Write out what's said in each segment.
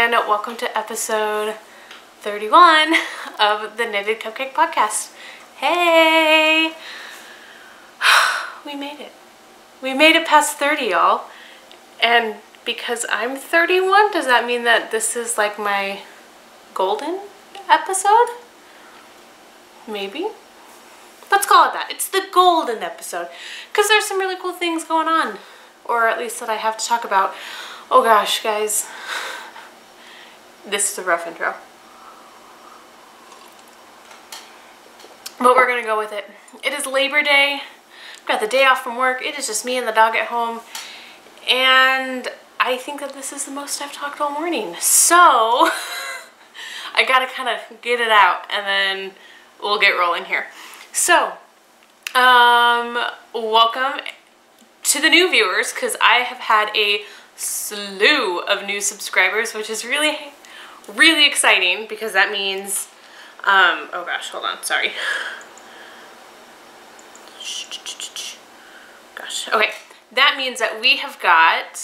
and welcome to episode 31 of the Knitted Cupcake podcast. Hey! We made it. We made it past 30, y'all. And because I'm 31, does that mean that this is like my golden episode? Maybe. Let's call it that. It's the golden episode. Because there's some really cool things going on. Or at least that I have to talk about. Oh gosh, guys. This is a rough intro. But we're going to go with it. It is Labor Day. I've got the day off from work. It is just me and the dog at home. And I think that this is the most I've talked all morning. So, I got to kind of get it out and then we'll get rolling here. So, welcome to the new viewers, because I have had a slew of new subscribers, which is really, really exciting, because that means, oh gosh, hold on, sorry. Gosh, okay, that means that we have got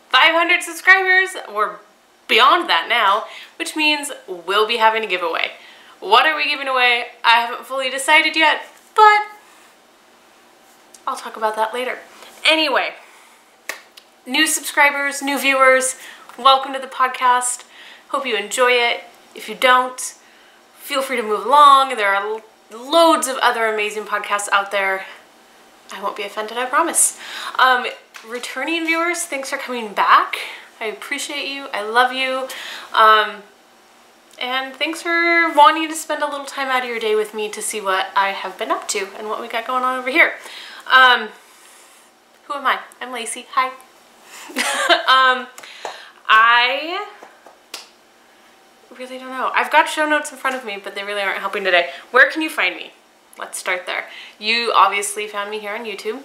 500 subscribers, or beyond that now, which means we'll be having a giveaway. What are we giving away? I haven't fully decided yet, but I'll talk about that later. Anyway, new subscribers, new viewers, welcome to the podcast. Hope you enjoy it. If you don't, feel free to move along. There are loads of other amazing podcasts out there. I won't be offended, I promise. Returning viewers, thanks for coming back. I appreciate you. I love you. And thanks for wanting to spend a little time out of your day with me to see what I have been up to and what we got going on over here. Who am I? I'm Lacey. Hi. I really don't know. I've got show notes in front of me, but they really aren't helping today. Where can you find me? Let's start there. You obviously found me here on YouTube.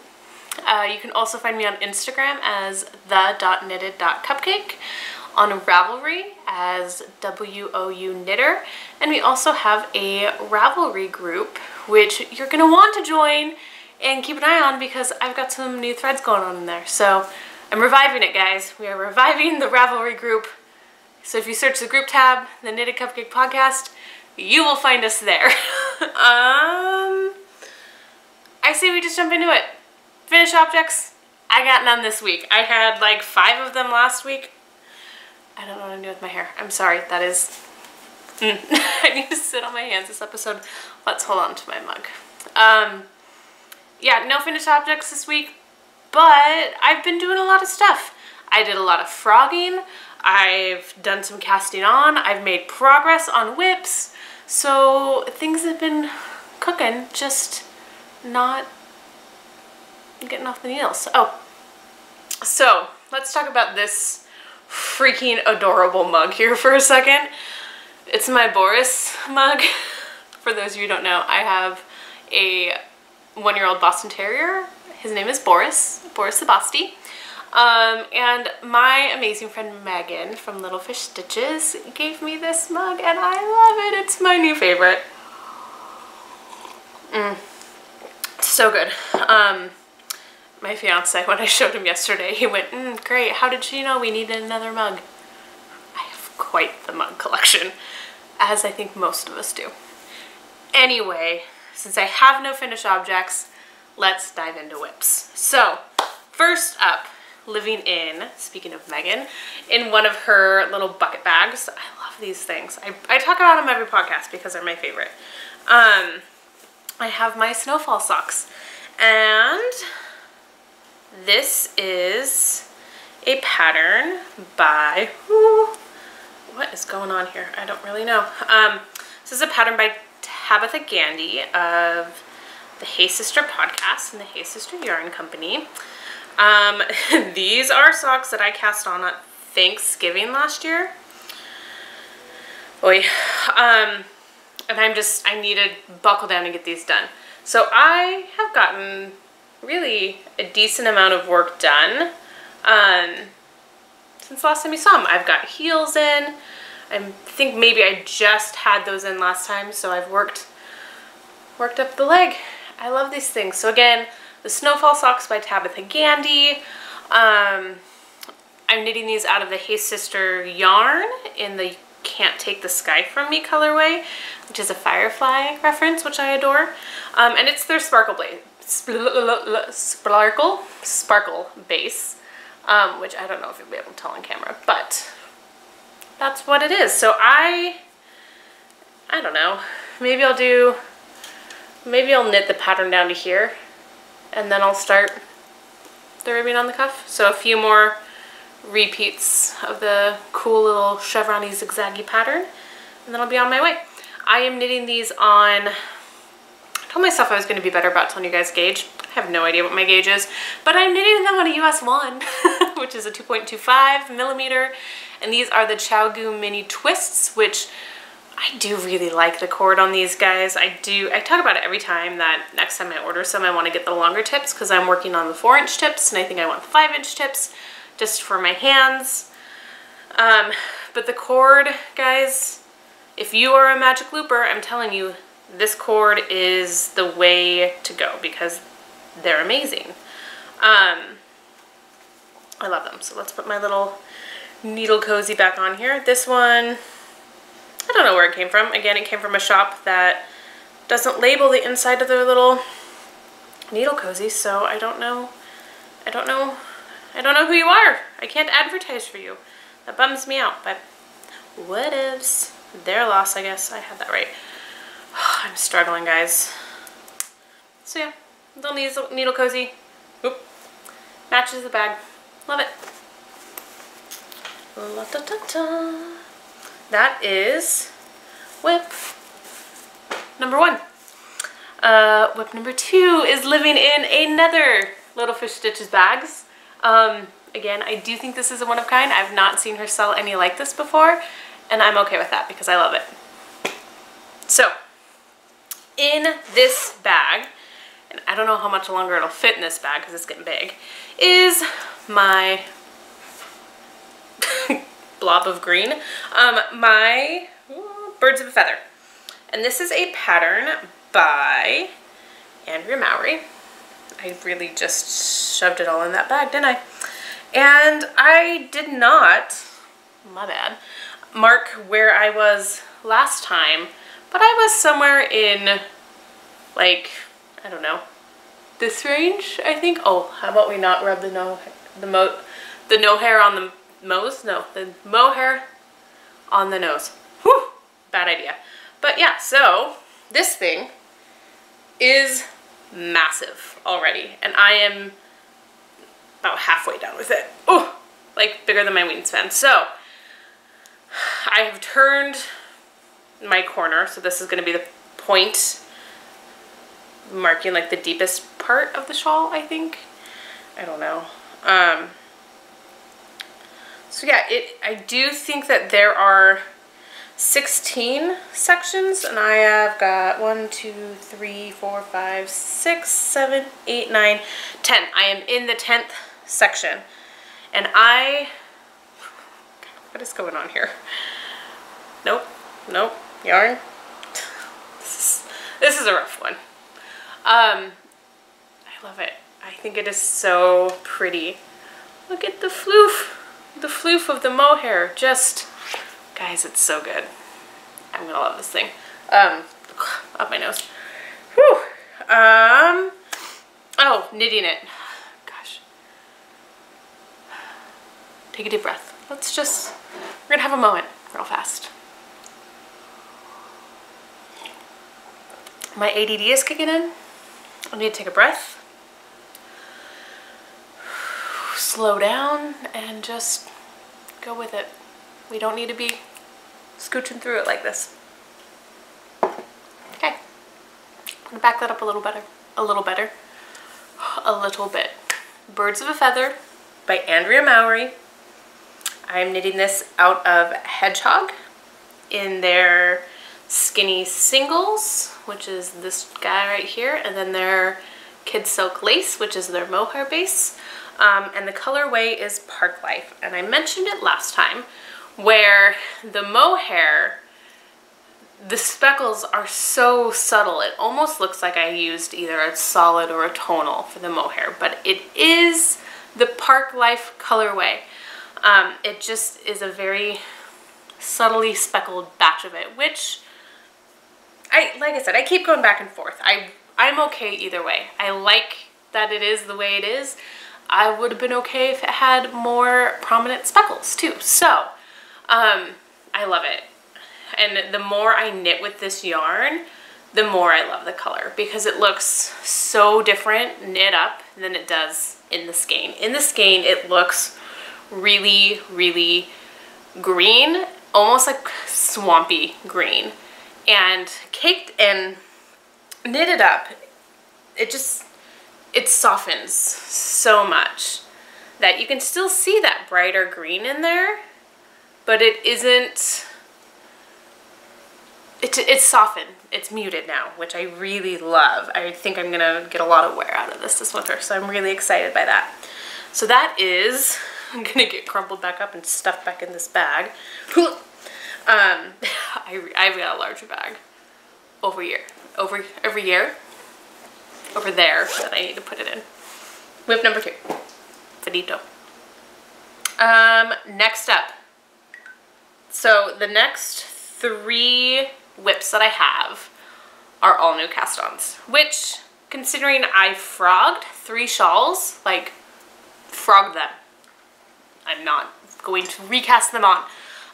You can also find me on Instagram as the.knitted.cupcake, on Ravelry as wouknitter, and we also have a Ravelry group, which you're going to want to join and keep an eye on, because I've got some new threads going on in there. So I'm reviving it, guys. We are reviving the Ravelry group. So if you search the group tab, the Knitted Cupcake podcast, you will find us there. I say we just jump into it. Finished objects, I got none this week. I had like 5 of them last week. I don't know what I'm doing with my hair. I'm sorry, that is... I need to sit on my hands this episode. Let's hold on to my mug. Yeah, no finished objects this week, but I've been doing a lot of stuff. I did a lot of frogging. I've done some casting on. I've made progress on whips. So things have been cooking, just not getting off the needles. Oh, so let's talk about this freaking adorable mug here for a second. It's my Boris mug. For those of you who don't know, I have a 1-year-old Boston Terrier. His name is Boris the Bostie. And my amazing friend Megan from Little Fish Stitches gave me this mug, and I love it. It's my new favorite. So good. My fiance, when I showed him yesterday, he went, great, how did she know we needed another mug? I have quite the mug collection, as I think most of us do. Anyway, since I have no finished objects, let's dive into whips. So, first up, living in, speaking of Megan, in one of her little bucket bags. I love these things. I talk about them every podcast because they're my favorite. I have my Snowfall Socks. And this is a pattern by, what is going on here? I don't really know. This is a pattern by Tabitha Gandy of the Hey Sister podcast and the Hey Sister Yarn Company. These are socks that I cast on at Thanksgiving last year. Oy. And I need to buckle down and get these done. So I have gotten really a decent amount of work done since last time you saw them. I've got heels in. I think maybe I just had those in last time, so I've worked up the leg. I love these things. So again, the Snowfall Socks by Tabitha Gandy. I I'm knitting these out of the Hey Sister yarn in the Can't Take the Sky From Me colorway, which is a Firefly reference, which I adore. And it's their sparkle sparkle base, which I don't know if you'll be able to tell on camera, but that's what it is. So I don't know, maybe I'll knit the pattern down to here, and then I'll start the ribbing on the cuff. So a few more repeats of the cool little chevron-y zigzaggy pattern, and then I'll be on my way. I am knitting these on, I told myself I was going to be better about telling you guys gauge. I have no idea what my gauge is, but I'm knitting them on a US 1, which is a 2.25 millimeter, and these are the Chowgu Mini Twists, which I do really like the cord on these guys. I talk about it every time that next time I order some, I want to get the longer tips because I'm working on the 4-inch tips, and I think I want the 5-inch tips just for my hands. But the cord, guys, if you are a magic looper, I'm telling you, this cord is the way to go because they're amazing. I love them. So let's put my little needle cozy back on here. This one, I don't know where it came from. Again, it came from a shop that doesn't label the inside of their little needle cozy, so I don't know who you are. I can't advertise for you. That bums me out, but whatevs. Their loss, I guess. I had that right. I'm struggling, guys. So yeah, little needle cozy. Oop. Matches the bag. Love it. La da da da. That is whip number 1. Whip number 2 is living in another Little Fish Stitches bags. Again, I do think this is a one of kind. I've not seen her sell any like this before, and I'm okay with that because I love it. So, in this bag, and I don't know how much longer it'll fit in this bag because it's getting big, is my blob of green, my Birds of a Feather. And this is a pattern by Andrea Mowry. I really just shoved it all in that bag, didn't I? And I did not, my bad, mark where I was last time, but I was somewhere in, like, I don't know, this range, I think. Oh, how about we not rub the mohair on the nose? No, the mohair on the nose. Whew, bad idea. But yeah, so this thing is massive already, and I am about halfway done with it. Oh, like bigger than my wingspan. So I have turned my corner, so this is going to be the point marking like the deepest part of the shawl, I think. I don't know. So yeah, I do think that there are 16 sections, and I have got 1, 2, 3, 4, 5, 6, 7, 8, 9, 10. I am in the 10th section, and what is going on here? Nope, yarn. This is a rough one. I love it. I think it is so pretty. Look at the floof of the mohair. Just, guys, it's so good. I'm gonna love this thing. Up my nose. Whew. Oh, knitting it. Gosh. Take a deep breath. We're gonna have a moment real fast. My ADD is kicking in. I need to take a breath. Slow down and just go with it. We don't need to be scooching through it like this. Okay. I'm gonna back that up a little bit. Birds of a Feather by Andrea Mowry. I'm knitting this out of Hedgehog in their Skinny Singles, which is this guy right here, and then their Kid Silk Lace, which is their mohair base. And the colorway is Park Life. And I mentioned it last time, where the mohair, the speckles are so subtle. It almost looks like I used either a solid or a tonal for the mohair, but it is the Park Life colorway. It just is a very subtly speckled batch of it, which like I said, I keep going back and forth. I'm okay either way. I like that it is the way it is. I would have been okay if it had more prominent speckles too. So, I love it. And the more I knit with this yarn, the more I love the color, because it looks so different knit up than it does in the skein. In the skein, it looks really, really green, almost like swampy green. And caked and knitted up, it softens so much that you can still see that brighter green in there, but it isn't, it's softened. It's muted now, which I really love. I think I'm gonna get a lot of wear out of this winter, so I'm really excited by that. So that is, I'm gonna get crumpled back up and stuffed back in this bag. I've got a larger bag every year over there that I need to put it in. Whip number 2, finito. Next up, so the next 3 whips that I have are all new cast-ons, which, considering I frogged 3 shawls, like, frogged them. I'm not going to recast them on.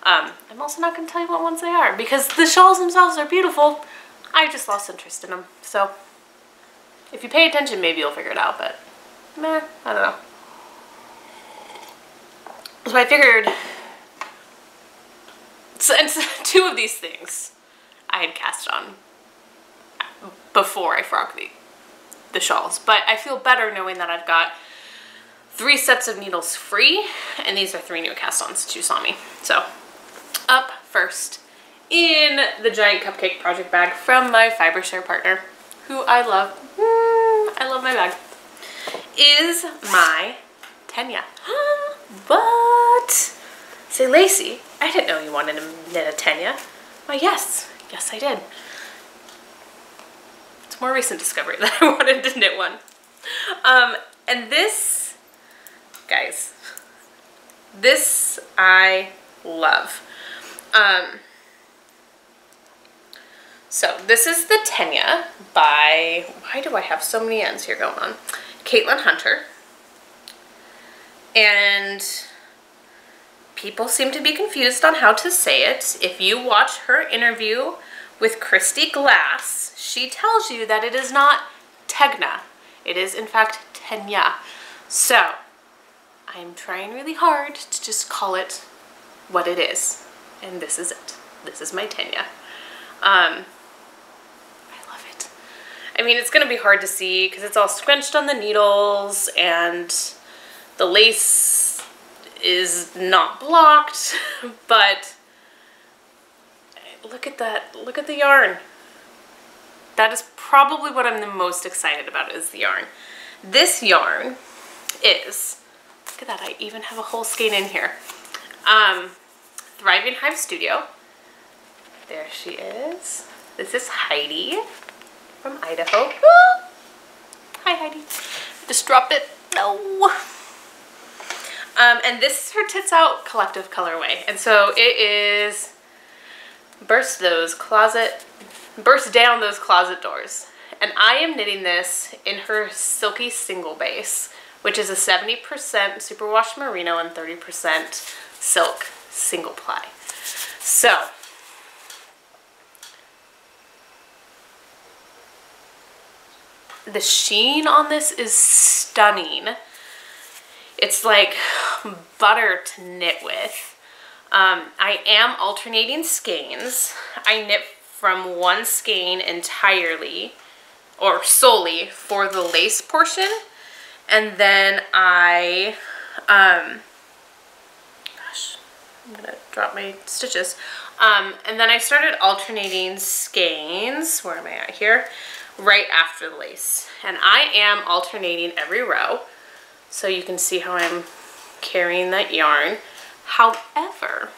I'm also not going to tell you what ones they are, because the shawls themselves are beautiful. I just lost interest in them. So if you pay attention, maybe you'll figure it out, but meh, I don't know. So I figured, so 2 of these things I had cast on before I frogged the shawls, but I feel better knowing that I've got 3 sets of needles free, and these are 3 new cast-ons that you saw me. So up first in the giant cupcake project bag from my fiber share partner, who I love. I love my bag. Is my Tegna. What? Say, Lacey, I didn't know you wanted to knit a Tegna. Why, yes, I did. It's a more recent discovery that I wanted to knit one. And this, guys, this I love. So this is the Tegna by, why do I have so many ends here going on? Caitlin Hunter. And people seem to be confused on how to say it. If you watch her interview with Christy Glass, she tells you that it is not Tegna. It is in fact Tegna. So I'm trying really hard to just call it what it is. And this is it. This is my Tegna. I love it. I mean, it's going to be hard to see because it's all squenched on the needles and the lace is not blocked, but look at that. Look at the yarn. That is probably what I'm the most excited about, is the yarn. This yarn is, look at that, I even have a whole skein in here. Thriving Hive Studio. There she is. This is Heidi from Idaho. Ah! Hi, Heidi. Just dropped it. No. And this is her Tits Out collective colorway. And so it is burst down those closet doors. And I am knitting this in her silky single base, which is a 70% superwash merino and 30% silk single ply. So the sheen on this is stunning. It's like butter to knit with. I am alternating skeins. I knit from one skein entirely or solely for the lace portion, and then I gosh, I'm gonna drop my stitches. And then I started alternating skeins, where am I at here, right after the lace. And I am alternating every row, so you can see how I'm carrying that yarn. However,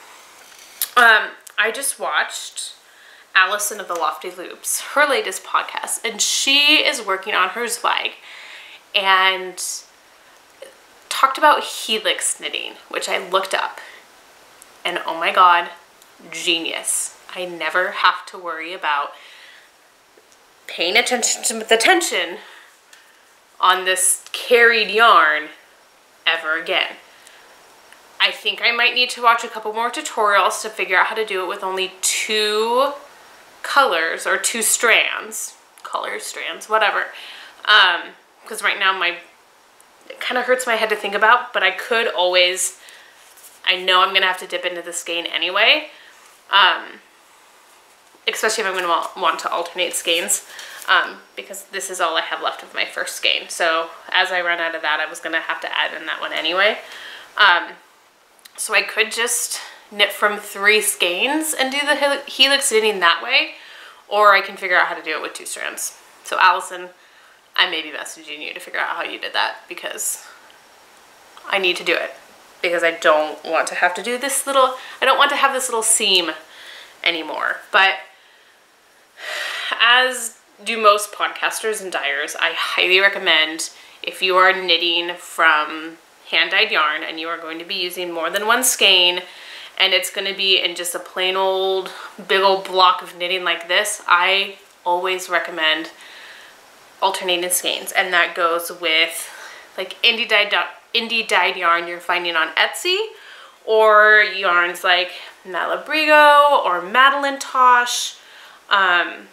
I just watched Allison of the Lofty Loops, her latest podcast, and she is working on her Zweig and talked about helix knitting, which I looked up, and oh my god, genius. I never have to worry about paying attention to the tension on this carried yarn ever again. I think I might need to watch a couple more tutorials to figure out how to do it with only 2 colors or 2 strands. Colors, strands, whatever. Because right now it kind of hurts my head to think about, but I could always, I know I'm going to have to dip into the skein anyway. Especially if I'm going to want to alternate skeins. Because this is all I have left of my first skein. So as I run out of that, I was going to have to add in that one anyway. So I could just knit from 3 skeins and do the helix knitting that way, or I can figure out how to do it with 2 strands. So Allison, I may be messaging you to figure out how you did that, because I need to do it, because I don't want to have to do this little, I don't want to have this little seam anymore. But as do most podcasters and dyers, I highly recommend, if you are knitting from hand-dyed yarn and you are going to be using more than 1 skein, and it's going to be in just a plain old big old block of knitting like this, I always recommend alternating skeins. And that goes with like indie dyed yarn you're finding on Etsy, or yarns like Malabrigo or Madeline Tosh. 10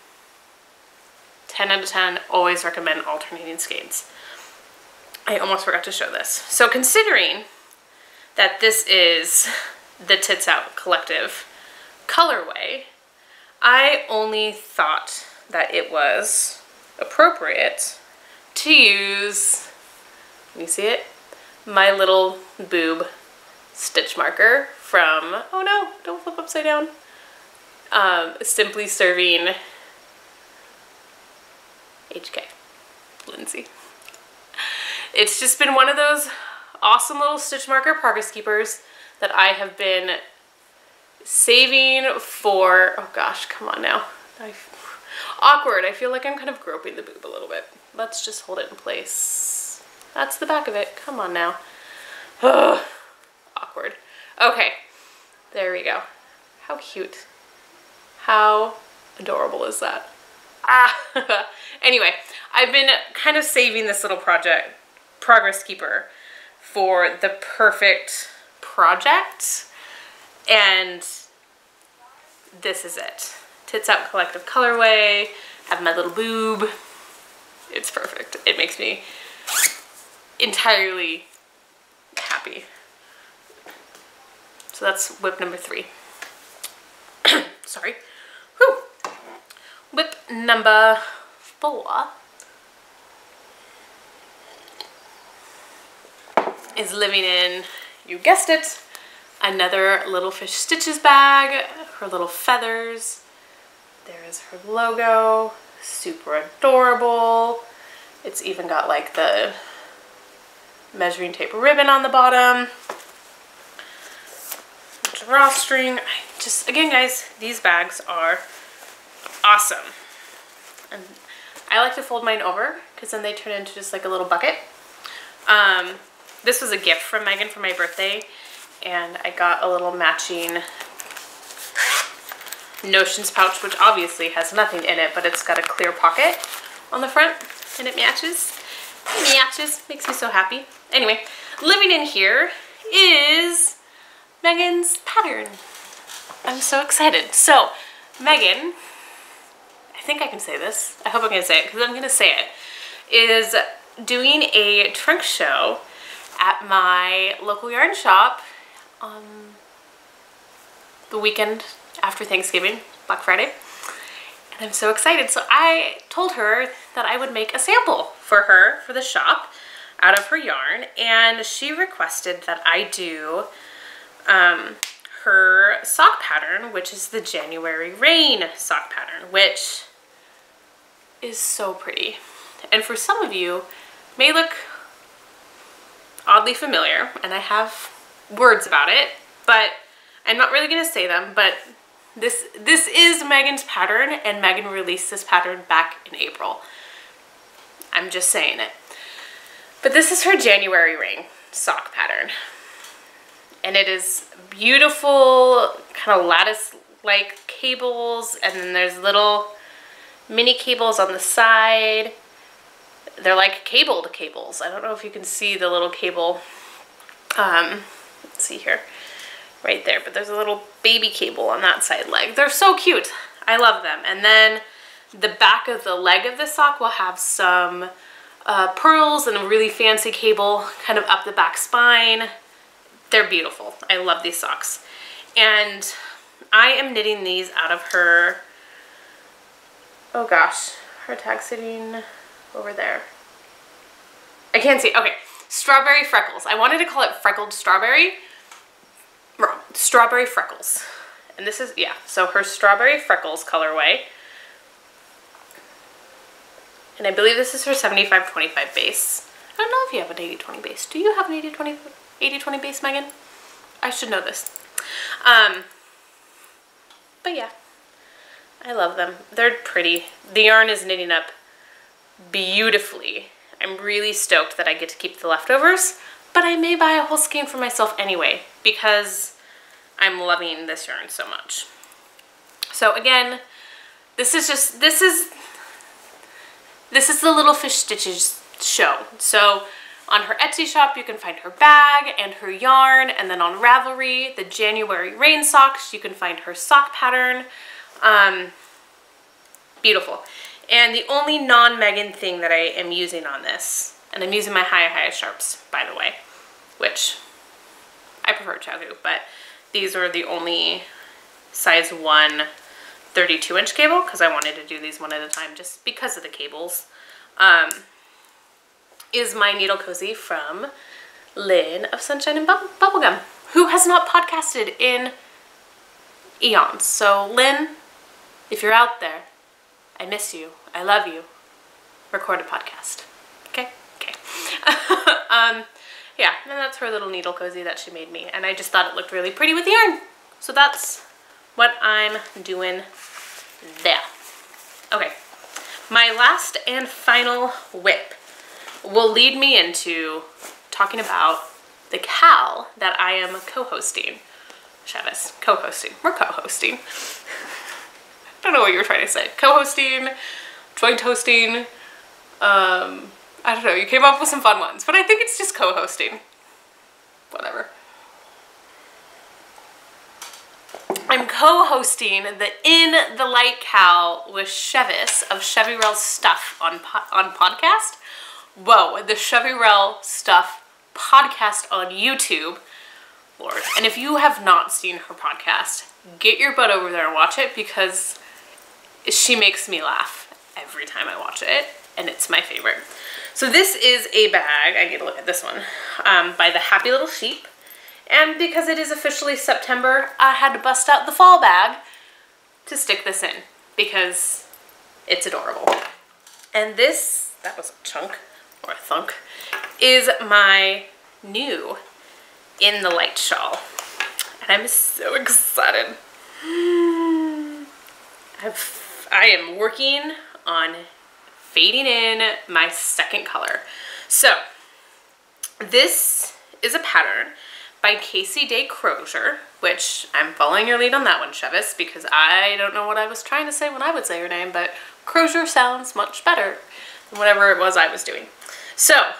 out of 10, always recommend alternating skeins. I almost forgot to show this. So considering that this is the Tits Out Collective colorway, I only thought that it was appropriate to use, can you see it? My little boob stitch marker from, oh no, don't flip upside down. Simply Serving HK, Lindsay. It's just been one of those awesome little stitch marker progress keepers that I have been saving for, oh gosh, come on now. Awkward. I feel like I'm kind of groping the boob a little bit. Let's just hold it in place. That's the back of it. Come on now. Ugh. Awkward. Okay. There we go. How cute. How adorable is that? Ah. Anyway, I've been kind of saving this little progress keeper for the perfect project, and this is it. Tits Out Collective colorway, have my little boob. It's perfect. It makes me entirely happy. So that's whip number 3. Sorry. Whew. Whip number 4 is living in, you guessed it, another Little Fish Stitches bag, her little feathers. There is her logo, super adorable. It's even got like the measuring tape ribbon on the bottom. Drawstring. Again guys, these bags are awesome. And I like to fold mine over because then they turn into just like a little bucket. This was a gift from Megan for my birthday, and I got a little matching Notions pouch, which obviously has nothing in it, but it's got a clear pocket on the front, and it matches. It matches. Makes me so happy. Anyway, living in here is Megan's pattern. I'm so excited. So, Megan, I think I can say this. I hope I can say it because I'm going to say it, is doing a trunk show at my local yarn shop on the weekend after Thanksgiving, Black Friday. And I'm so excited. So I told her that I would make a sample for her for the shop out of her yarn, and she requested that I do her sock pattern, which is the January Rain sock pattern, which is so pretty. And for some of you, may look oddly familiar, and I have words about it, but I'm not really going to say them. But this is Megan's pattern, and Megan released this pattern back in April. I'm just saying it. But this is her January ring. sock pattern. And it is beautiful, kind of lattice-like cables, and then there's little mini cables on the side. They're like cabled cables. I don't know if you can see the little cable. Let's see here, right there, but there's a little baby cable on that side leg. They're so cute. I love them. And then the back of the leg of the sock will have some pearls and a really fancy cable kind of up the back spine. They're beautiful. I love these socks. And I am knitting these out of her, oh gosh, her tag sitting over there. I can't see. Okay, Strawberry Freckles. I wanted to call it Freckled Strawberry. Wrong. Strawberry Freckles. And this is, yeah, so her Strawberry Freckles colorway. And I believe this is her 75-25 base. I don't know if you have an 80-20 base. Do you have an 80-20 base, Megan? I should know this. But yeah, I love them. They're pretty. The yarn is knitting up beautifully. I'm really stoked that I get to keep the leftovers, but I may buy a whole skein for myself anyway because I'm loving this yarn so much. So again, this is the Little Fish Stitches show. So on her Etsy shop, you can find her bag and her yarn, and then on Ravelry, the January rain socks, you can find her sock pattern. Beautiful. And the only non-Megan thing that I am using on this, and I'm using my Hive sharps, by the way, which I prefer Chagu, but these are the only size 1 32-inch cable because I wanted to do these one at a time just because of the cables. Is my needle cozy from Lynn of Sunshine and Bubblegum, who has not podcasted in eons. So Lynn, if you're out there, I miss you. I love you. Record a podcast. Okay? Okay. Yeah, and that's her little needle cozy that she made me. And I just thought it looked really pretty with the yarn. So that's what I'm doing there. Okay. My last and final whip will lead me into talking about the Cal that I am co-hosting. Chavez, co-hosting. We're co-hosting. I don't know what you were trying to say. Co-hosting, joint hosting. I don't know. You came up with some fun ones, but I think it's just co-hosting. Whatever. I'm co-hosting the In the Light Cal with Chevis of Chevirel Stuff on podcast. Whoa, the Chevirel Stuff podcast on YouTube. Lord. And if you have not seen her podcast, get your butt over there and watch it because she makes me laugh every time I watch it, and it's my favorite. So this is a bag, I need to look at this one, by the Happy Little Sheep. And because it is officially September, I had to bust out the fall bag to stick this in because it's adorable. And this, that was a chunk, or a thunk, is my new In the Light shawl. And I'm so excited. I am working on fading in my second color. So this is a pattern by Casey Day Crozier, which I'm following your lead on that one, Chevis, because I don't know what I was trying to say when I would say her name, but Crozier sounds much better than whatever it was I was doing. So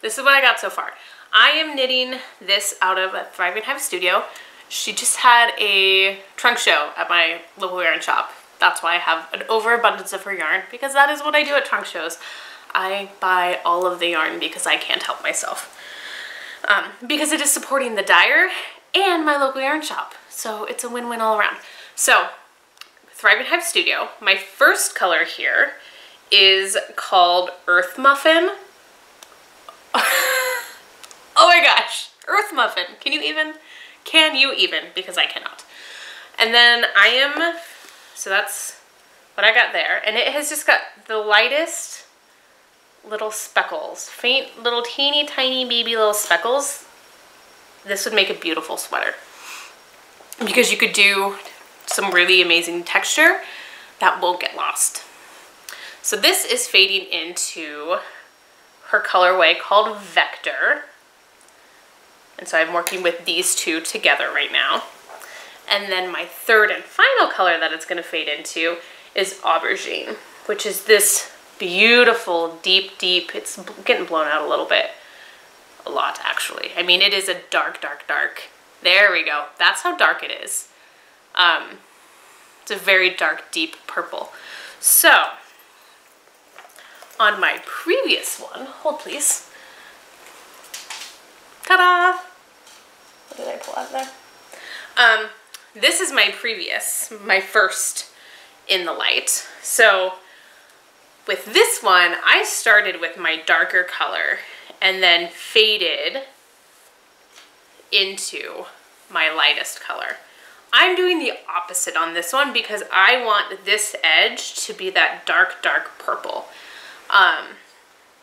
this is what I got so far. I am knitting this out of a Thriving Hive studio. She just had a trunk show at my local yarn shop. That's why I have an overabundance of her yarn, because that is what I do at trunk shows. I buy all of the yarn because I can't help myself. Because it is supporting the dyer and my local yarn shop. So it's a win-win all around. So, Thriving Hive Studio. My first color here is called Earth Muffin. Oh my gosh, Earth Muffin. Can you even? Because I cannot. And then so that's what I got there. And it has just got the lightest little speckles, faint little teeny tiny baby little speckles. This would make a beautiful sweater because you could do some really amazing texture that won't get lost. So this is fading into her colorway called Vector. And so I'm working with these two together right now. And then my third and final color that it's gonna fade into is Aubergine, which is this beautiful, deep, it's getting blown out a little bit. A lot, actually. I mean, it is a dark, dark, dark. There we go. That's how dark it is. It's a very dark, deep purple. So, on my previous one, hold please. Ta-da! What did I pull out there? This is my first in the light. So, with this one, I started with my darker color and then faded into my lightest color. I'm doing the opposite on this one because I want this edge to be that dark, dark purple.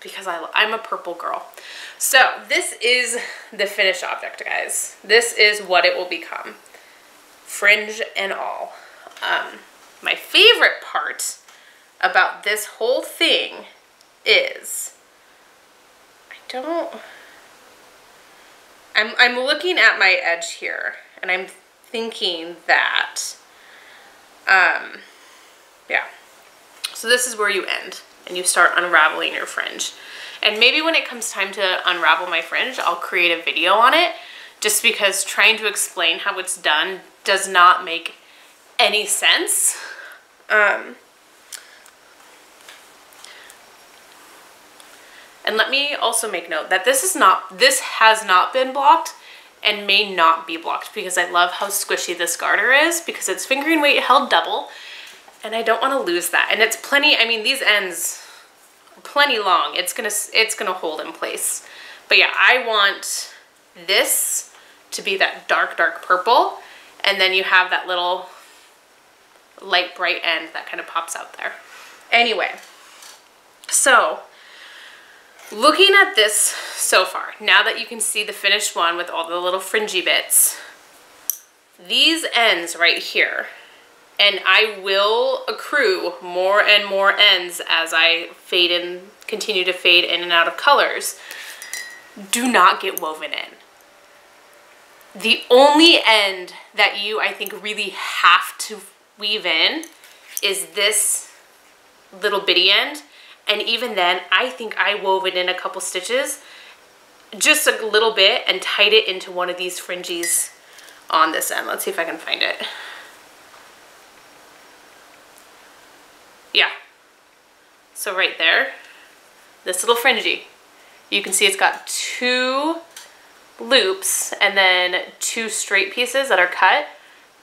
Because I'm a purple girl. So this is the finished object, guys. This is what it will become. Fringe and all. My favorite part about this whole thing is, I'm looking at my edge here and I'm thinking that, yeah. So this is where you end and you start unraveling your fringe. And maybe when it comes time to unravel my fringe, I'll create a video on it, just because trying to explain how it's done does not make any sense. And let me also make note that this has not been blocked and may not be blocked, because I love how squishy this garter is, because it's fingering weight held double and I don't want to lose that. And it's plenty, I mean, these ends are plenty long. It's gonna hold in place. But yeah, I want this to be that dark, dark purple, and then you have that little light bright end that kind of pops out there. Anyway, so looking at this so far, now that you can see the finished one with all the little fringy bits, these ends right here, and I will accrue more and more ends as I continue to fade in and out of colors, do not get woven in. The only end that you, I think, really have to weave in is this little bitty end. And even then, I think I wove it in a couple stitches, just a little bit, and tied it into one of these fringies on this end. Let's see if I can find it. Yeah. So right there, this little fringy, you can see it's got 2 loops and then 2 straight pieces that are cut.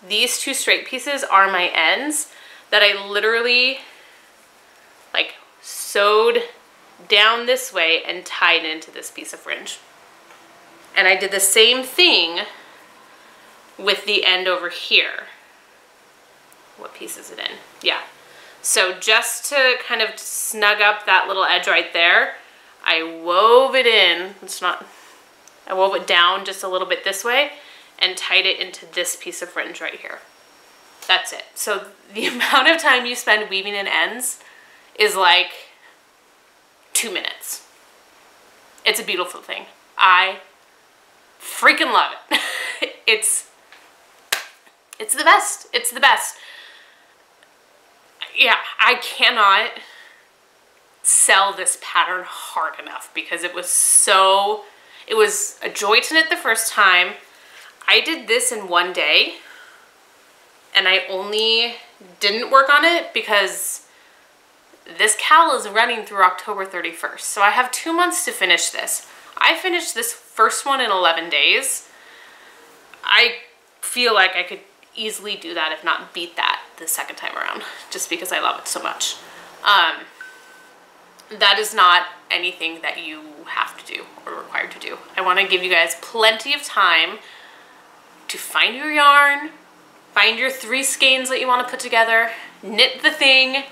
These 2 straight pieces are my ends that I literally like sewed down this way and tied into this piece of fringe. And I did the same thing with the end over here. What piece is it in? Yeah. So just to kind of snug up that little edge right there, I wove it in. I wove it down just a little bit this way and tied it into this piece of fringe right here. That's it. So the amount of time you spend weaving in ends is like 2 minutes. It's a beautiful thing. I freaking love it. It's the best. It's the best. Yeah, I cannot sell this pattern hard enough because it was a joy to knit the first time. I did this in one day and I only didn't work on it because this cal is running through October 31st. So I have 2 months to finish this. I finished this first one in 11 days. I feel like I could easily do that, if not beat that, the second time around, just because I love it so much. That is not anything that you have to do or required to do. I want to give you guys plenty of time to find your yarn, find your 3 skeins that you want to put together, knit the thing,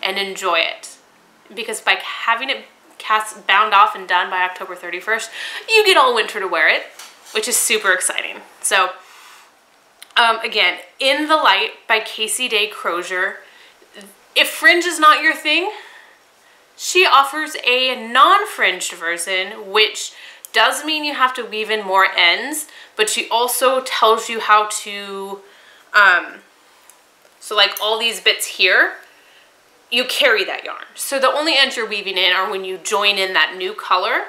and enjoy it. Because by having it bound off and done by October 31st, you get all winter to wear it, which is super exciting. So, again, In the Light by Casey Day Crozier. If fringe is not your thing, she offers a non-fringed version, which does mean you have to weave in more ends, but she also tells you how to, so like all these bits here, you carry that yarn. So the only ends you're weaving in are when you join in that new color,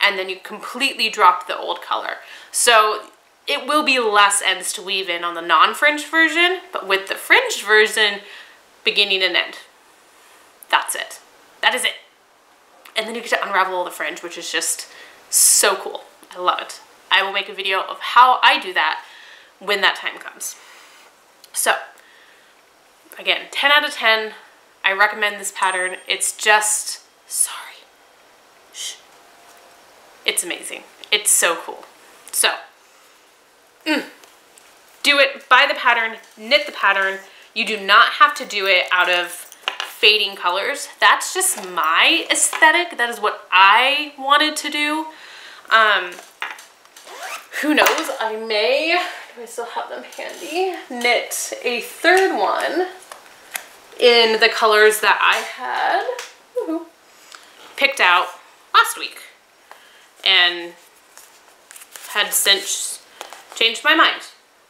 and then you completely drop the old color. So it will be less ends to weave in on the non-fringed version, but with the fringed version, beginning and end. That's it. That is it. And then you get to unravel all the fringe, which is just so cool. I love it. I will make a video of how I do that when that time comes. So, again, 10 out of 10. I recommend this pattern. It's just, sorry. Shh. It's amazing. It's so cool. So, do it, buy the pattern, knit the pattern. You do not have to do it out of fading colors. That's just my aesthetic. That is what I wanted to do. Who knows, I may, do I still have them handy, knit a third one in the colors that I had picked out last week and had since changed my mind.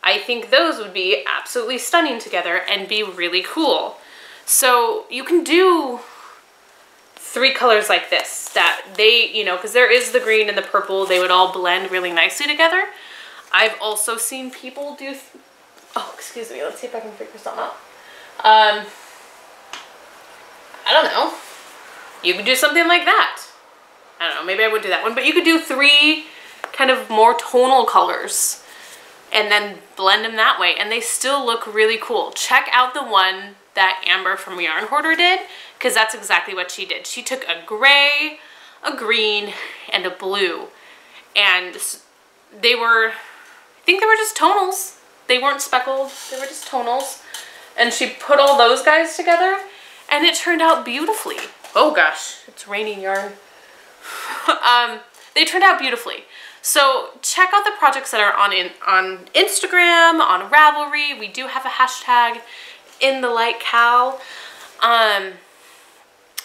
I think those would be absolutely stunning together and be really cool. So you can do 3 colors like this that they, you know, because there is the green and the purple, they would all blend really nicely together. I've also seen people do, oh, excuse me, let's see if I can figure something out. I don't know. You could do something like that. I don't know, maybe I wouldn't do that one, but you could do 3 kind of more tonal colors and then blend them that way, and they still look really cool. Check out the one that Amber from Yarn Hoarder did, because that's exactly what she did. She took a gray, a green, and a blue, and they were, I think they were just tonals. They weren't speckled, they were just tonals, and she put all those guys together, and it turned out beautifully. Oh gosh, it's raining yarn. They turned out beautifully. So check out the projects that are on Instagram, on Ravelry. We do have a hashtag in the light cal.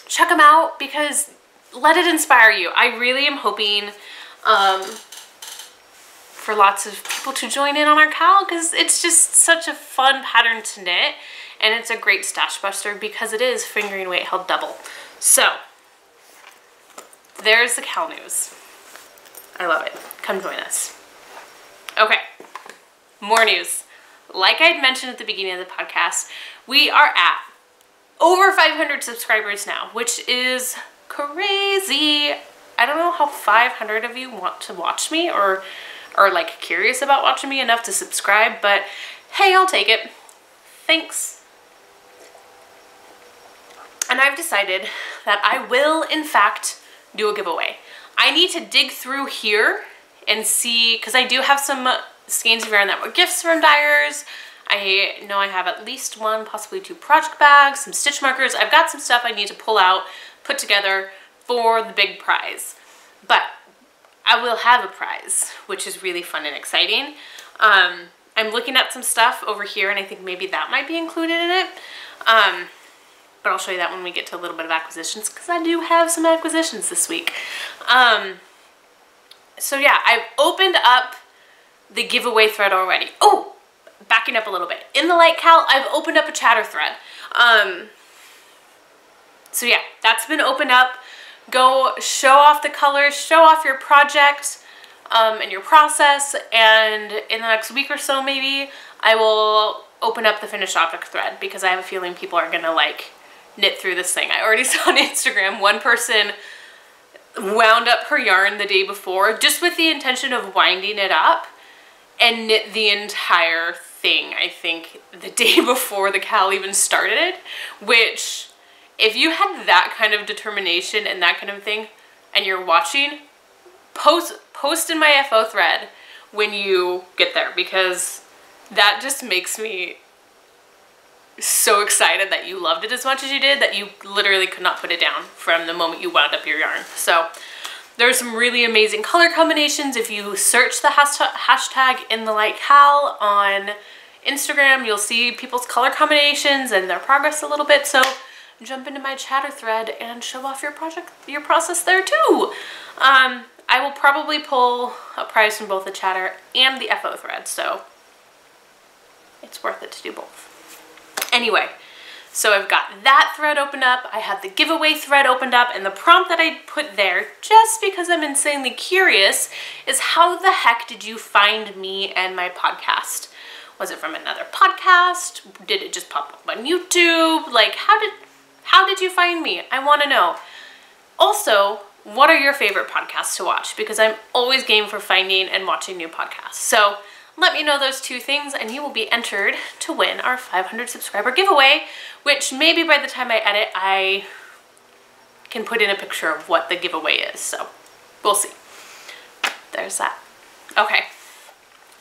Check them out because let it inspire you. I really am hoping for lots of people to join in on our cal because it's just such a fun pattern to knit, and it's a great stash buster because it is fingering weight held double. So there's the cal news. I love it. Come join us. Okay, more news. Like I had mentioned at the beginning of the podcast, we are at over 500 subscribers now, which is crazy. I don't know how 500 of you want to watch me or are like curious about watching me enough to subscribe, but hey, I'll take it. Thanks. And I've decided that I will, in fact, do a giveaway. I need to dig through here and see, because I do have some skeins of yarn that were gifts from dyers. I know I have at least 1, possibly 2 project bags, some stitch markers. I've got some stuff I need to pull out, put together for the big prize. But I will have a prize, which is really fun and exciting. I'm looking at some stuff over here, and I think maybe that might be included in it. But I'll show you that when we get to a little bit of acquisitions, because I do have some acquisitions this week. So yeah, I've opened up the giveaway thread already. Oh, backing up a little bit. In the light cal, I've opened up a chatter thread. So yeah, that's been opened up. Go show off the colors, show off your project and your process, and in the next week or so maybe, I will open up the finished object thread because I have a feeling people are gonna like knit through this thing. I already saw on Instagram one person wound up her yarn the day before just with the intention of winding it up and knit the entire thing, I think, the day before the cal even started, which if you had that kind of determination and that kind of thing and you're watching, post in my FO thread when you get there, because that just makes me so excited that you loved it as much as you did, that you literally could not put it down from the moment you wound up your yarn. So there's some really amazing color combinations. If you search the hashtag in the light cal on Instagram, you'll see people's color combinations and their progress a little bit. So jump into my chatter thread and show off your process there too. I will probably pull a prize from both the chatter and the FO thread, so it's worth it to do both. Anyway, so I've got that thread opened up, I have the giveaway thread opened up, and the prompt that I put there, just because I'm insanely curious, is how the heck did you find me and my podcast? Was it from another podcast? Did it just pop up on YouTube? Like, how did you find me? I want to know. Also, what are your favorite podcasts to watch? Because I'm always game for finding and watching new podcasts. So let me know those two things and you will be entered to win our 500 subscriber giveaway, which maybe by the time I edit, I can put in a picture of what the giveaway is. So we'll see. There's that. Okay.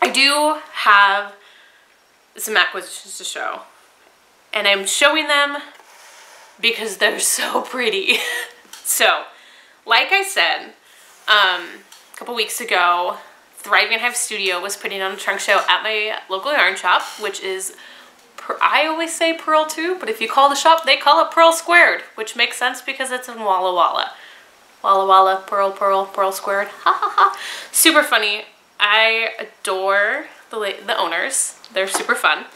I do have some acquisitions to show, and I'm showing them because they're so pretty. So, like I said, a couple weeks ago, Thriving Hive Studio was putting on a trunk show at my local yarn shop, which is, I always say Pearl 2, but if you call the shop, they call it Pearl Squared, which makes sense because it's in Walla Walla. Walla Walla, Pearl, Pearl, Pearl Squared, ha ha ha. Super funny. I adore the owners. They're super fun,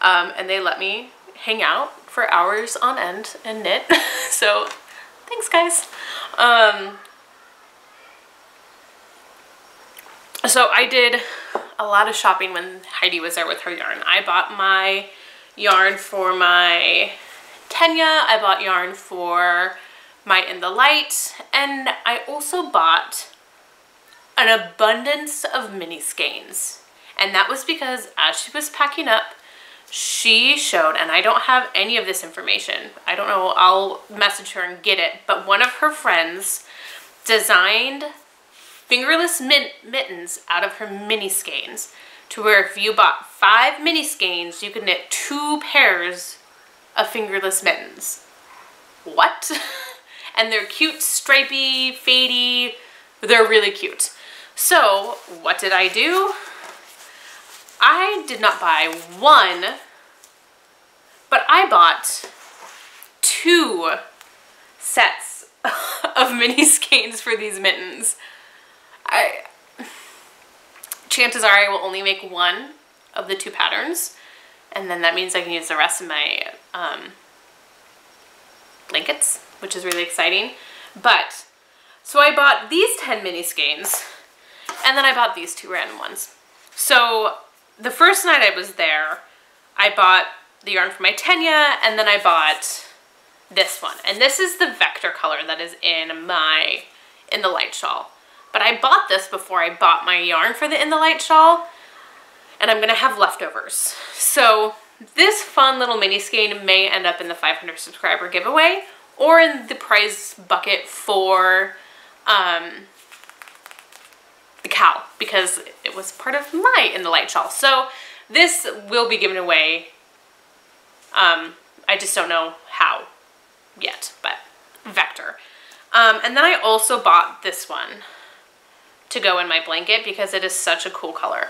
and they let me hang out for hours on end and knit. So thanks, guys. So I did a lot of shopping when Heidi was there with her yarn. I bought my yarn for my Tegna, I bought yarn for my In the Light, and I also bought an abundance of mini skeins. And that was because as she was packing up, she showed, and I don't have any of this information, I don't know, I'll message her and get it, but one of her friends designed fingerless mittens out of her mini skeins, to where if you bought 5 mini skeins, you could knit 2 pairs of fingerless mittens. What? And they're cute, stripy, fadey, they're really cute. So what did I do? I did not buy 1, but I bought 2 sets of mini skeins for these mittens. Chances are I will only make 1 of the 2 patterns, and then that means I can use the rest of my blankets, which is really exciting. But, so I bought these 10 mini skeins, and then I bought these 2 random ones. So the first night I was there, I bought the yarn for my Tegna, and then I bought this one. And this is the vector color that is in the Light shawl. But I bought this before I bought my yarn for the In the Light shawl, and I'm gonna have leftovers. So this fun little mini skein may end up in the 500 subscriber giveaway or in the prize bucket for the cow, because it was part of my In the Light shawl. So this will be given away. I just don't know how yet, but vector. And then I also bought this one to go in my blanket because it is such a cool color.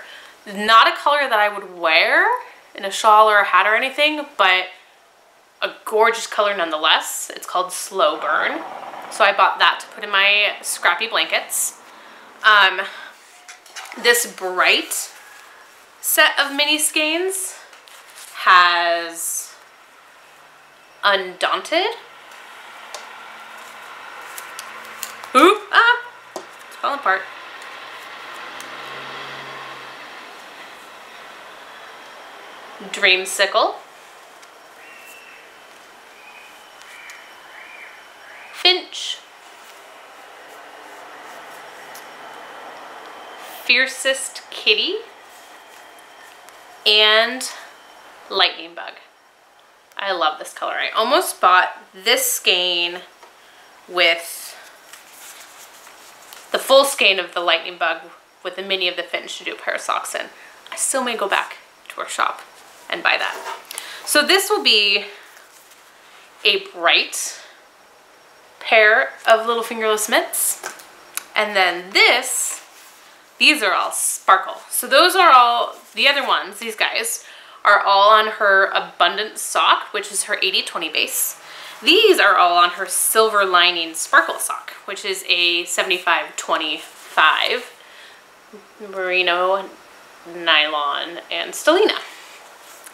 Not a color that I would wear in a shawl or a hat or anything, but a gorgeous color nonetheless. It's called Slow Burn. So I bought that to put in my scrappy blankets. This bright set of mini skeins has Undaunted. Ooh, it's falling apart. Dreamsicle. Finch. Fiercest Kitty. And Lightning Bug. I love this color. I almost bought this skein with the full skein of the Lightning Bug with the mini of the Finch to do a pair of socks in. I still may go back to our shop and buy that. So this will be a bright pair of little fingerless mitts. And then these are all sparkle. So those are all, the other ones, these guys, are all on her Abundant sock, which is her 80/20 base. These are all on her silver lining sparkle sock, which is a 75-25 merino, nylon, and stellina.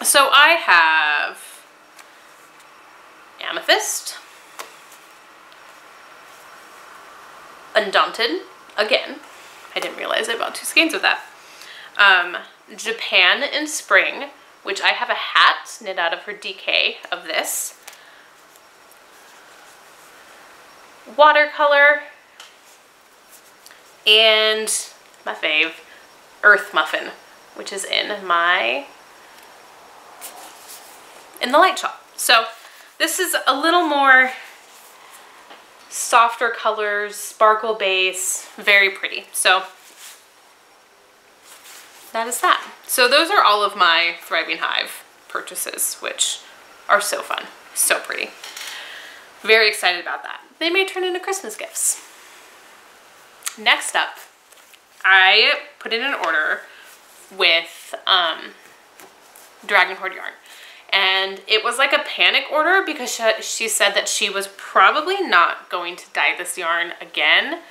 So I have amethyst, undaunted, again, I didn't realize I bought 2 skeins of that. Japan in spring, which I have a hat knit out of her DK of this. Watercolor, and my fave, Earth Muffin, which is in the light shop. So this is a little more softer colors, sparkle base, very pretty. So that is that. So those are all of my Thriving Hive purchases, which are so fun, so pretty. Very excited about that. They may turn into Christmas gifts. Next up, I put in an order with Dragon Horde yarn. And it was like a panic order because she said that she was probably not going to dye this yarn again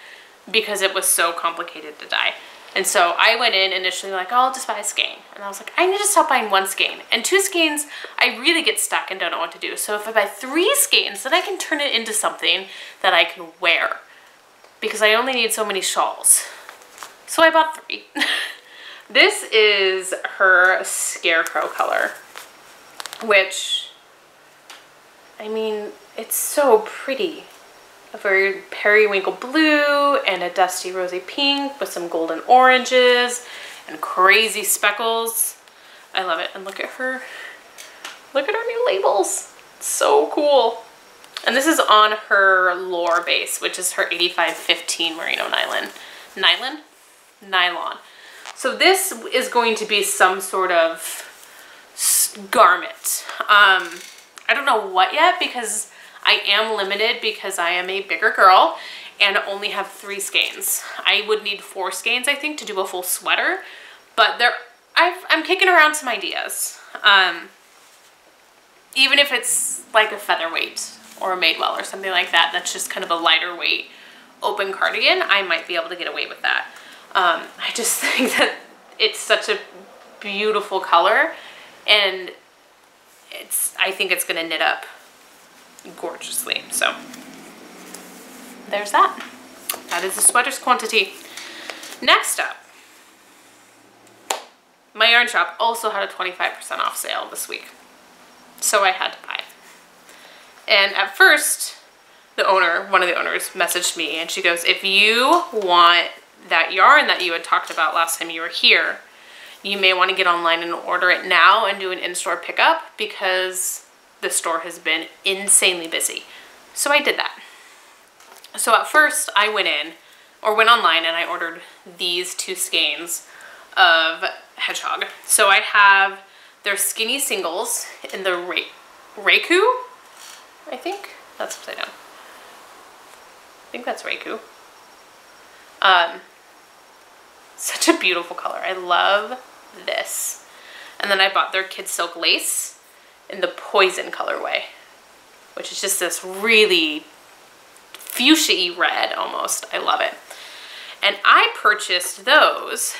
because it was so complicated to dye. And so I went in initially like, oh, I'll just buy a skein. And I was like, I need to stop buying 1 skein. And 2 skeins, I really get stuck and don't know what to do. So if I buy 3 skeins, then I can turn it into something that I can wear because I only need so many shawls. So I bought 3. This is her Scarecrow color, which, I mean, it's so pretty. A very periwinkle blue and a dusty rosy pink with some golden oranges and crazy speckles. I love it. And look at her new labels. It's so cool. And this is on her Lore base, which is her 85-15 merino nylon. So this is going to be some sort of garment. I don't know what yet because I am limited because I am a bigger girl and only have 3 skeins. I would need 4 skeins, I think, to do a full sweater, but I'm kicking around some ideas. Even if it's like a featherweight or a Madewell or something like that, that's just kind of a lighter weight open cardigan, I might be able to get away with that. I just think that it's such a beautiful color, and I think it's gonna knit up gorgeously. So there's that. That is the sweaters quantity. Next up, my yarn shop also had a 25% off sale this week, so I had to buy it. And at first, one of the owners messaged me and she goes, if you want that yarn that you had talked about last time you were here, you may want to get online and order it now and do an in-store pickup because the store has been insanely busy. So I did that. So at first I went online and I ordered these 2 skeins of Hedgehog. So I have their skinny singles in the Reiku, I think. That's upside down. I think that's Reiku. Such a beautiful color. I love this. And then I bought their Kid Silk Lace in the Poison colorway, which is just this really fuchsia-y red almost. I love it. And I purchased those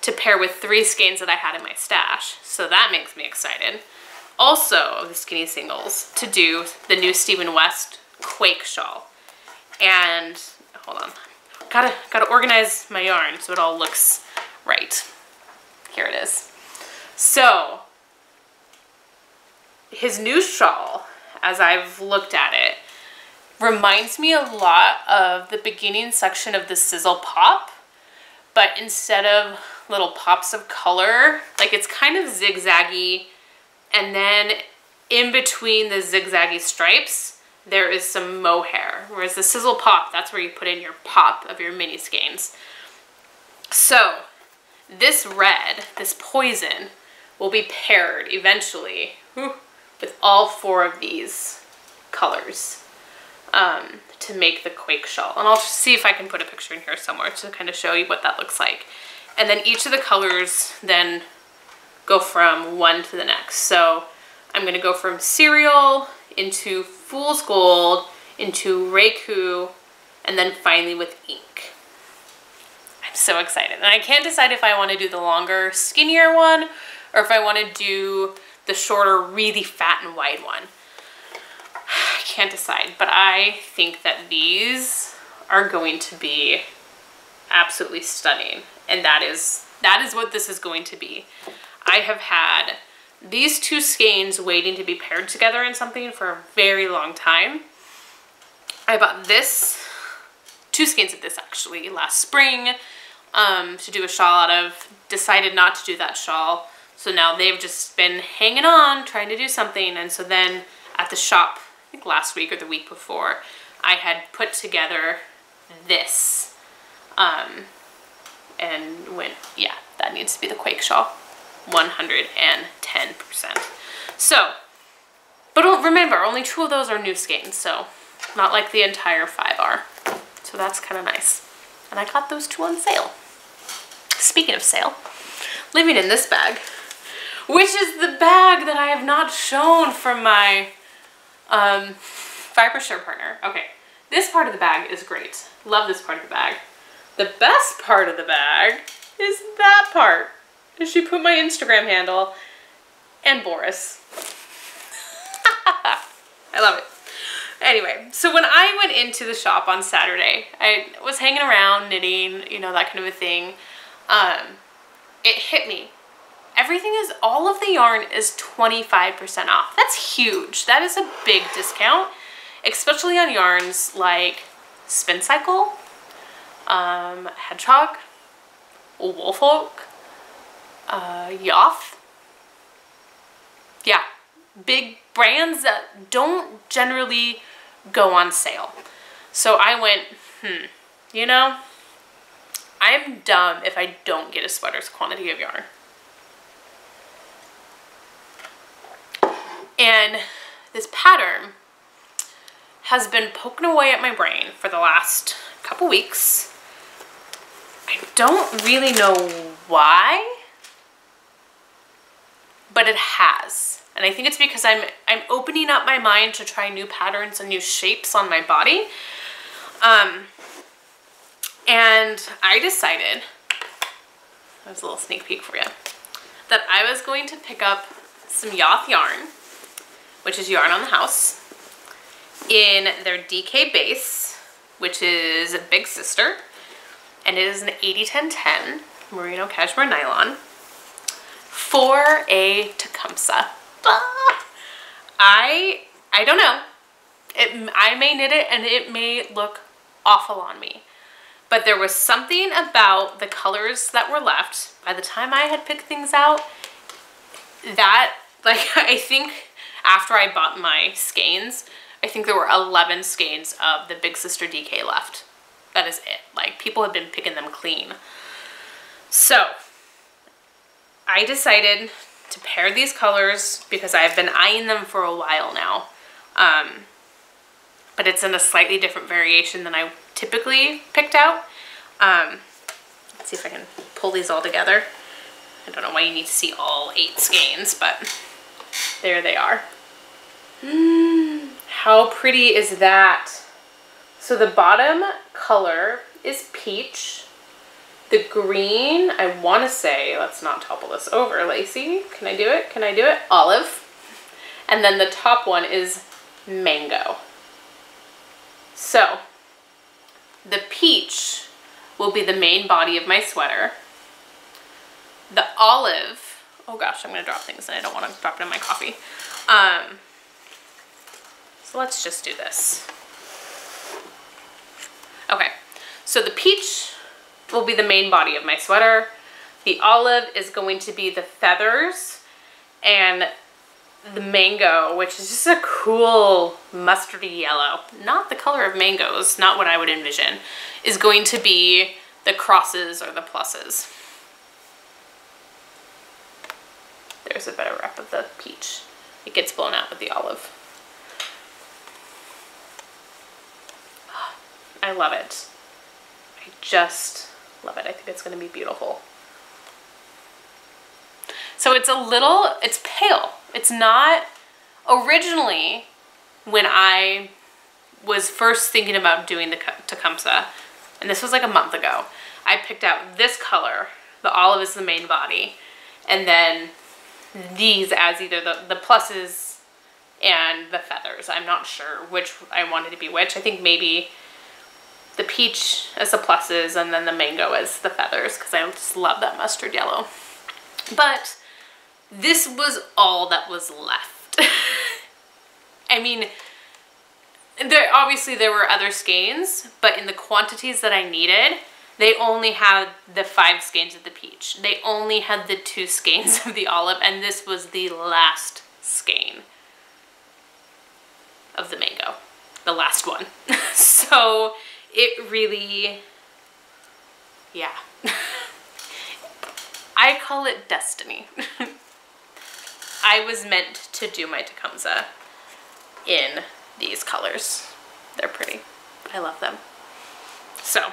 to pair with 3 skeins that I had in my stash. So that makes me excited. Also, the skinny singles, to do the new Stephen West Quake shawl. And, hold on, gotta organize my yarn so it all looks right. Here it is. So, his new shawl, as I've looked at it, reminds me a lot of the beginning section of the Sizzle Pop, but instead of little pops of color, like it's kind of zigzaggy, and then in between the zigzaggy stripes, there is some mohair. Whereas the Sizzle Pop, that's where you put in your pop of your mini skeins. So this red, this Poison, will be paired eventually with all 4 of these colors to make the Quake shawl. And I'll just see if I can put a picture in here somewhere to kind of show you what that looks like. And then each of the colors then go from one to the next. So I'm going to go from cereal into Fool's Gold, into Reiku, and then finally with ink. I'm so excited. And I can't decide if I want to do the longer, skinnier one, or if I want to do the shorter, really fat and wide one. I can't decide, but I think that these are going to be absolutely stunning. And that is what this is going to be. I have had these two skeins waiting to be paired together in something for a very long time. I bought this, 2 skeins of this actually, last spring to do a shawl out of. Decided not to do that shawl. So now they've just been hanging on, trying to do something. And so then at the shop, I think last week or the week before, I had put together this and went, yeah, that needs to be the Quake shawl, 110%. So, but remember, only 2 of those are new skeins, so not like the entire 5 are. So that's kind of nice. And I got those 2 on sale. Speaking of sale, living in this bag, which is the bag that I have not shown from my fiber share partner. Okay, this part of the bag is great. Love this part of the bag. The best part of the bag is that part. She put my Instagram handle and Boris. I love it. Anyway, so when I went into the shop on Saturday, I was hanging around knitting, you know, that kind of a thing. It hit me. Everything is, all of the yarn is 25% off. That's huge. That is a big discount, especially on yarns like Spin Cycle, Hedgehog, Woolfolk, Yoth. Yeah, big brands that don't generally go on sale. So I went, you know, I'm dumb if I don't get a sweater's quantity of yarn. And this pattern has been poking away at my brain for the last couple weeks. I don't really know why, but it has. And I think it's because I'm opening up my mind to try new patterns and new shapes on my body. And I decided, that was a little sneak peek for you, that I was going to pick up some Yoth yarn, which is Yarn on the House, in their DK base, which is a big sister, and it is an 80-10-10 merino cashmere nylon for a Tecumseh. I don't know. I may knit it and it may look awful on me, but there was something about the colors that were left by the time I had picked things out that, like, I think after I bought my skeins, I think there were 11 skeins of the Big Sister DK left. That is it. Like, people have been picking them clean. So I decided to pair these colors because I've been eyeing them for a while now. But it's in a slightly different variation than I typically picked out. Let's see if I can pull these all together. I don't know why you need to see all 8 skeins, but there they are. How pretty is that? So the bottom color is peach. The green, I want to say, let's not topple this over, Lacey. Can I do it? Can I do it? Olive. And then the top one is mango. So the peach will be the main body of my sweater. The olive, oh gosh, I'm gonna drop things and I don't want to drop it in my coffee. So let's just do this. Okay, so the peach will be the main body of my sweater. The olive is going to be the feathers, and the mango, which is just a cool mustardy yellow, not the color of mangoes, not what I would envision, is going to be the crosses or the pluses. There's a better rep of the peach. It gets blown out with the olive. I love it. I just love it. I think it's going to be beautiful. So it's a little, it's pale. It's not, originally when I was first thinking about doing the Tecumseh, and this was like a month ago, I picked out this color, the olive is the main body, and then these as either the pluses and the feathers. I'm not sure which I wanted to be which. I think maybe the peach as the pluses and then the mango as the feathers, because I just love that mustard yellow. But this was all that was left. I mean, obviously there were other skeins, but in the quantities that I needed, they only had the 5 skeins of the peach. They only had the 2 skeins of the olive, and this was the last skein of the mango. The last one. So it really, yeah. I call it destiny. I was meant to do my Tecumseh in these colors. They're pretty. I love them. So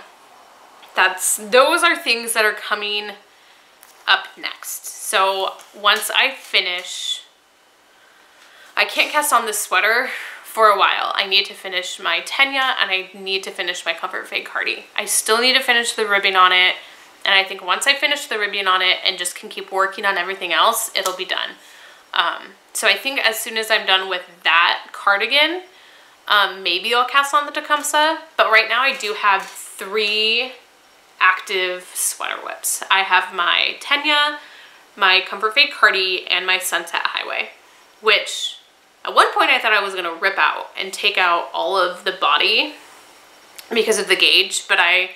those are things that are coming up next. So once I finish, I can't cast on this sweater for a while. I need to finish my Tegna and I need to finish my Comfort Fade Cardi. I still need to finish the ribbing on it, and I think once I finish the ribbing on it and just can keep working on everything else, it'll be done. So I think as soon as I'm done with that cardigan, maybe I'll cast on the Tecumseh, but right now I do have 3 active sweater whips. I have my Tegna, my Comfort Fade Cardi, and my Sunset Highway, which at one point I thought I was going to rip out and take out all of the body because of the gauge, but I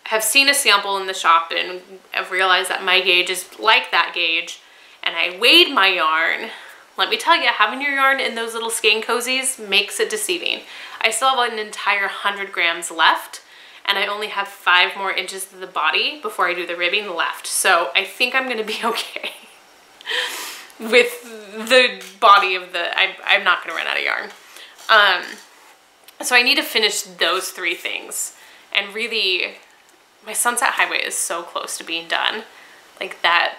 have seen a sample in the shop and I've realized that my gauge is like that gauge, and I weighed my yarn. Let me tell you, having your yarn in those little skein cozies makes it deceiving. I still have an entire 100 grams left, and I only have 5 more inches of the body before I do the ribbing left. So I think I'm gonna be okay with the body of the, I'm not gonna run out of yarn. So I need to finish those 3 things. And really, my Sunset Highway is so close to being done. Like that,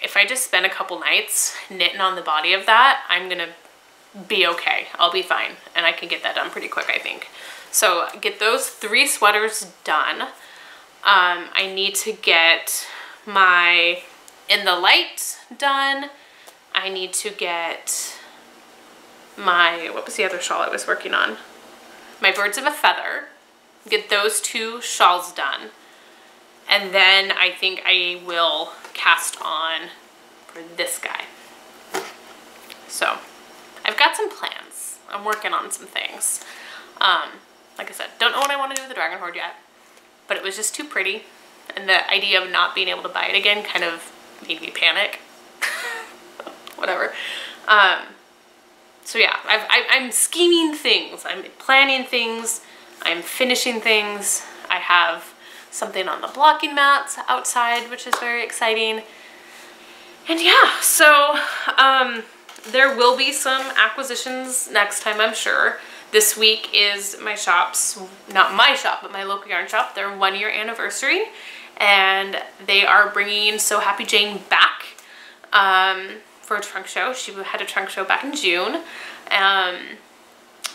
if I just spend a couple nights knitting on the body of that, I'm gonna be okay. I'll be fine, and I can get that done pretty quick, I think. So get those 3 sweaters done. I need to get my In the Light done. I need to get my, what was the other shawl I was working on? My Birds of a Feather. Get those 2 shawls done. And then I think I will cast on for this guy. So I've got some plans. I'm working on some things. Like I said, don't know what I want to do with the Dragon Horde yet, but it was just too pretty. And the idea of not being able to buy it again kind of made me panic. Whatever. So yeah, I'm scheming things. I'm planning things. I'm finishing things. I have something on the blocking mats outside, which is very exciting. And yeah, so there will be some acquisitions next time, I'm sure. This week is my shop's, not my shop, but my local yarn shop, their 1-year anniversary. And they are bringing So Happy Jane back for a trunk show. She had a trunk show back in June.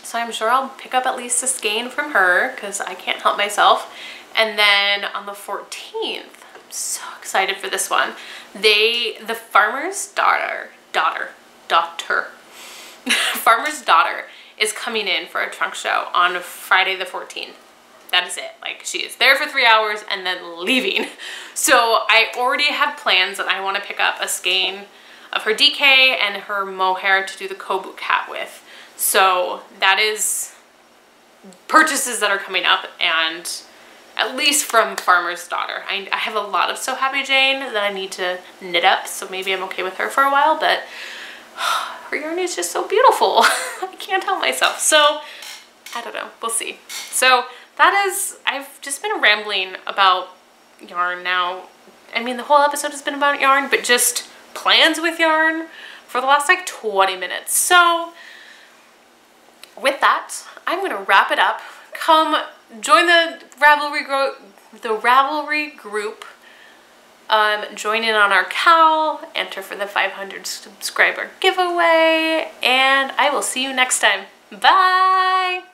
So I'm sure I'll pick up at least a skein from her because I can't help myself. And then on the 14th, I'm so excited for this one. The Farmer's Daughter Farmer's Daughter is coming in for a trunk show on Friday the 14th. That is it. Like, she is there for 3 hours and then leaving. So I already have plans that I want to pick up a skein of her DK and her mohair to do the Kobu hat with. So that is purchases that are coming up, and at least from Farmer's Daughter. I have a lot of So Happy Jane that I need to knit up, so maybe I'm okay with her for a while, but her yarn is just so beautiful. I can't help myself. So I don't know, we'll see. So that is, I've just been rambling about yarn now. I mean, the whole episode has been about yarn, but just plans with yarn for the last like 20 minutes. So with that, I'm gonna wrap it up. Come join the Ravelry group Join in on our cowl, enter for the 500 subscriber giveaway, and I will see you next time. Bye!